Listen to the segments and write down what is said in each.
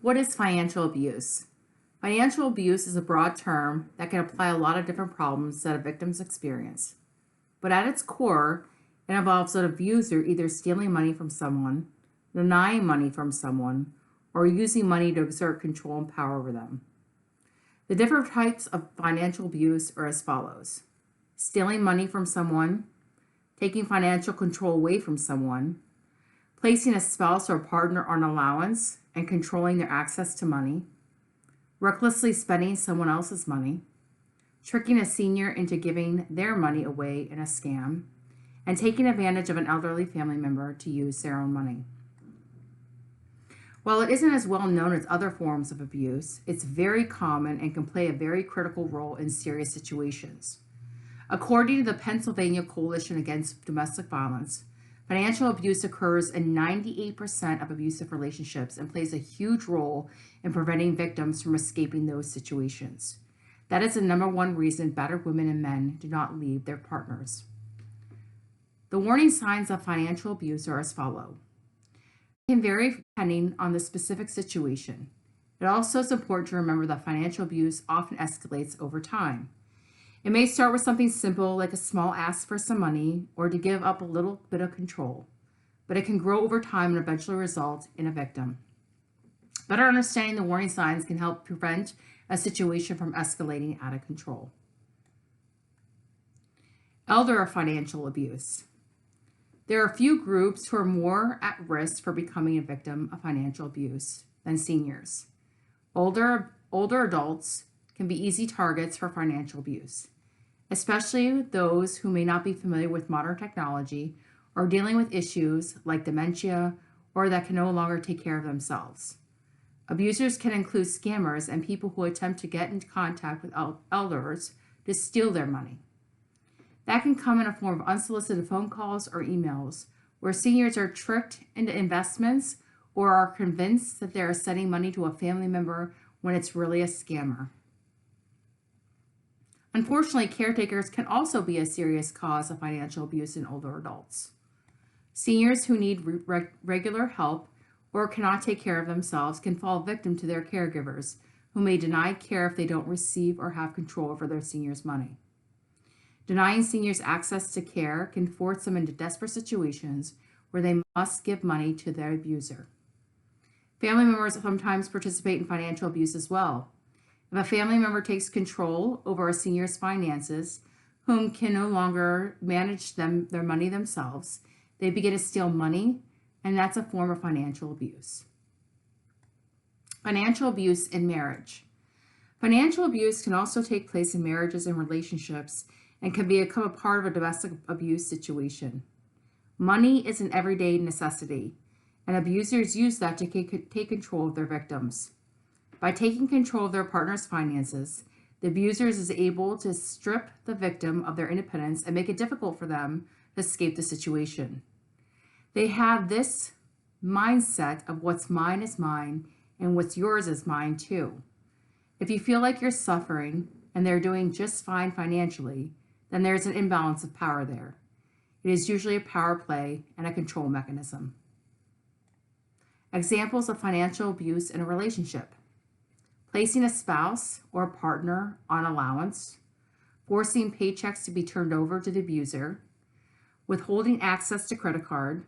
What is financial abuse? Financial abuse is a broad term that can apply a lot of different problems that a victim's experience. But at its core, it involves an abuser either stealing money from someone, denying money from someone, or using money to exert control and power over them. The different types of financial abuse are as follows: stealing money from someone, taking financial control away from someone, placing a spouse or partner on allowance and controlling their access to money, recklessly spending someone else's money, tricking a senior into giving their money away in a scam, and taking advantage of an elderly family member to use their own money. While it isn't as well known as other forms of abuse, it's very common and can play a very critical role in serious situations. According to the Pennsylvania Coalition Against Domestic Violence, financial abuse occurs in 98% of abusive relationships and plays a huge role in preventing victims from escaping those situations. That is the number one reason battered women and men do not leave their partners. The warning signs of financial abuse are as follows. It can vary depending on the specific situation. It also is important to remember that financial abuse often escalates over time. It may start with something simple like a small ask for some money or to give up a little bit of control, but it can grow over time and eventually result in a victim. Better understanding the warning signs can help prevent a situation from escalating out of control. Elder financial abuse. There are a few groups who are more at risk for becoming a victim of financial abuse than seniors. Older adults can be easy targets for financial abuse, especially those who may not be familiar with modern technology or dealing with issues like dementia or that can no longer take care of themselves. Abusers can include scammers and people who attempt to get into contact with elders to steal their money. That can come in a form of unsolicited phone calls or emails where seniors are tricked into investments or are convinced that they are sending money to a family member when it's really a scammer. Unfortunately, caretakers can also be a serious cause of financial abuse in older adults. Seniors who need regular help or cannot take care of themselves can fall victim to their caregivers, who may deny care if they don't receive or have control over their seniors' money. Denying seniors access to care can force them into desperate situations where they must give money to their abuser. Family members sometimes participate in financial abuse as well. If a family member takes control over a senior's finances, whom can no longer manage their money themselves, they begin to steal money, and that's a form of financial abuse. Financial abuse in marriage. Financial abuse can also take place in marriages and relationships and can become a part of a domestic abuse situation. Money is an everyday necessity, and abusers use that to take control of their victims. By taking control of their partner's finances, the abuser is able to strip the victim of their independence and make it difficult for them to escape the situation. They have this mindset of what's mine is mine and what's yours is mine too. If you feel like you're suffering and they're doing just fine financially, then there's an imbalance of power there. It is usually a power play and a control mechanism. Examples of financial abuse in a relationship: placing a spouse or partner on allowance, forcing paychecks to be turned over to the abuser, withholding access to credit card,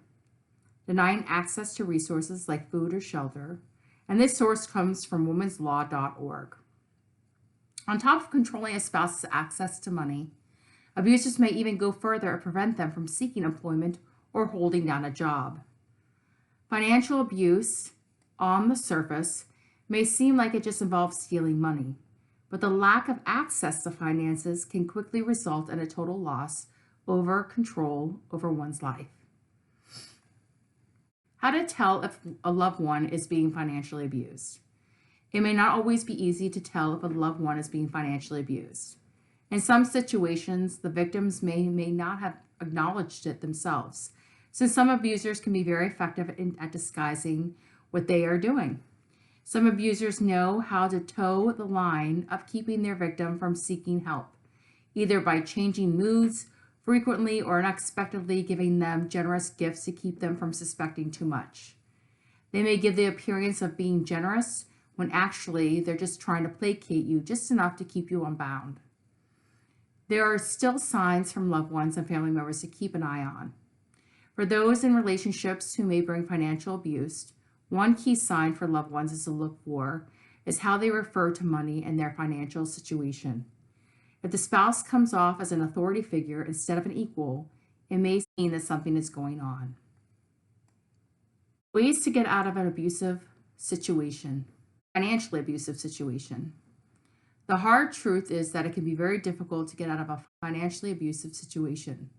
denying access to resources like food or shelter, and this source comes from womenslaw.org. On top of controlling a spouse's access to money, abusers may even go further and prevent them from seeking employment or holding down a job. Financial abuse, on the surface, may seem like it just involves stealing money, but the lack of access to finances can quickly result in a total loss over control over one's life. How to tell if a loved one is being financially abused. It may not always be easy to tell if a loved one is being financially abused. In some situations, the victims may not have acknowledged it themselves, since some abusers can be very effective at disguising what they are doing. Some abusers know how to toe the line of keeping their victim from seeking help, either by changing moods frequently or unexpectedly giving them generous gifts to keep them from suspecting too much. They may give the appearance of being generous, when actually they're just trying to placate you just enough to keep you unbound. There are still signs from loved ones and family members to keep an eye on. For those in relationships who may bring financial abuse, one key sign for loved ones is to look for is how they refer to money and their financial situation. If the spouse comes off as an authority figure instead of an equal, it may mean that something is going on. Ways to get out of an abusive situation, financially abusive situation. The hard truth is that it can be very difficult to get out of a financially abusive situation.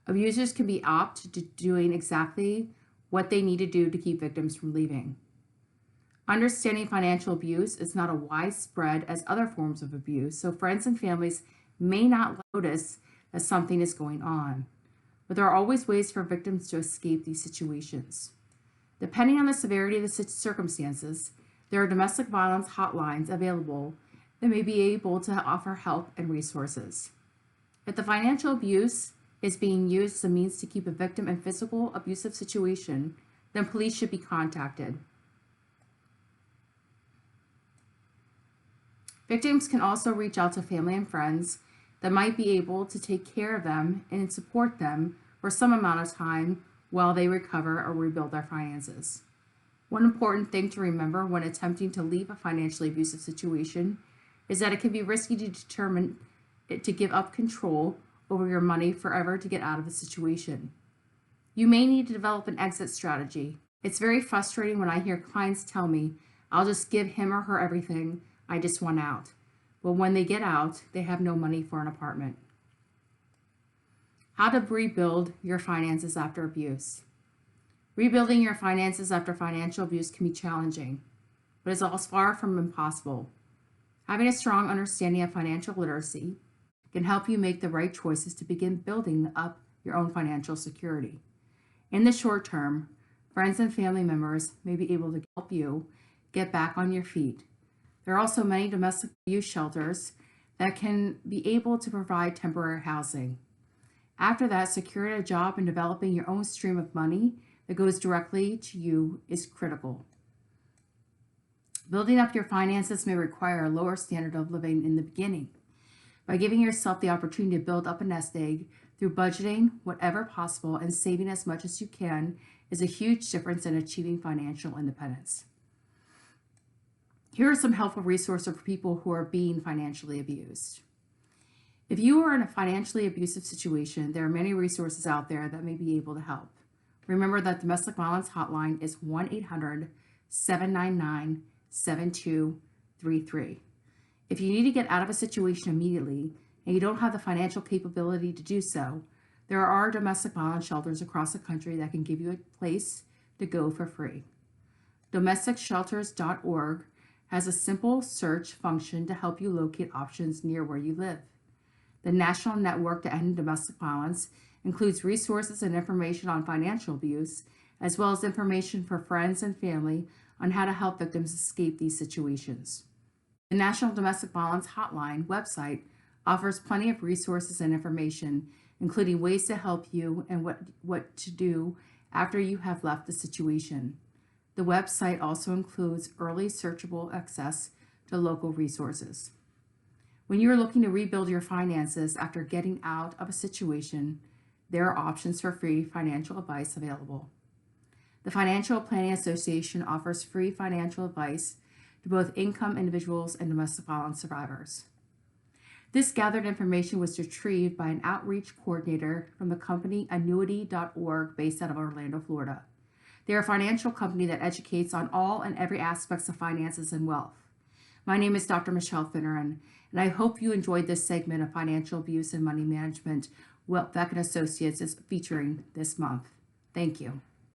Abusers can be opt to doing exactly what they need to do to keep victims from leaving. Understanding financial abuse is not as widespread as other forms of abuse, so friends and families may not notice that something is going on. But there are always ways for victims to escape these situations. Depending on the severity of the circumstances, there are domestic violence hotlines available that may be able to offer help and resources. If the financial abuse is being used as a means to keep a victim in physical abusive situation, then police should be contacted. Victims can also reach out to family and friends that might be able to take care of them and support them for some amount of time while they recover or rebuild their finances. One important thing to remember when attempting to leave a financially abusive situation is that it can be risky to determine to give up control over your money forever to get out of the situation. You may need to develop an exit strategy. It's very frustrating when I hear clients tell me, I'll just give him or her everything, I just want out. But when they get out, they have no money for an apartment. How to rebuild your finances after abuse. Rebuilding your finances after financial abuse can be challenging, but it's all far from impossible. Having a strong understanding of financial literacy can help you make the right choices to begin building up your own financial security. In the short term, friends and family members may be able to help you get back on your feet. There are also many domestic abuse shelters that can be able to provide temporary housing. After that, securing a job and developing your own stream of money that goes directly to you is critical. Building up your finances may require a lower standard of living in the beginning. By giving yourself the opportunity to build up a nest egg through budgeting whatever possible and saving as much as you can is a huge difference in achieving financial independence. Here are some helpful resources for people who are being financially abused. If you are in a financially abusive situation, there are many resources out there that may be able to help. Remember that domestic violence hotline is 1-800-799-7233. If you need to get out of a situation immediately and you don't have the financial capability to do so, there are domestic violence shelters across the country that can give you a place to go for free. DomesticShelters.org has a simple search function to help you locate options near where you live. The National Network to End Domestic Violence includes resources and information on financial abuse, as well as information for friends and family on how to help victims escape these situations. The National Domestic Violence Hotline website offers plenty of resources and information, including ways to help you and what to do after you have left the situation. The website also includes early searchable access to local resources. When you are looking to rebuild your finances after getting out of a situation, there are options for free financial advice available. The Financial Planning Association offers free financial advice to both income individuals and domestic violence survivors. This gathered information was retrieved by an outreach coordinator from the company Annuity.org based out of Orlando, Florida. They are a financial company that educates on all and every aspects of finances and wealth. My name is Dr. Michele Finneran, and I hope you enjoyed this segment of Financial Abuse and Money Management Beck & Associates is featuring this month. Thank you.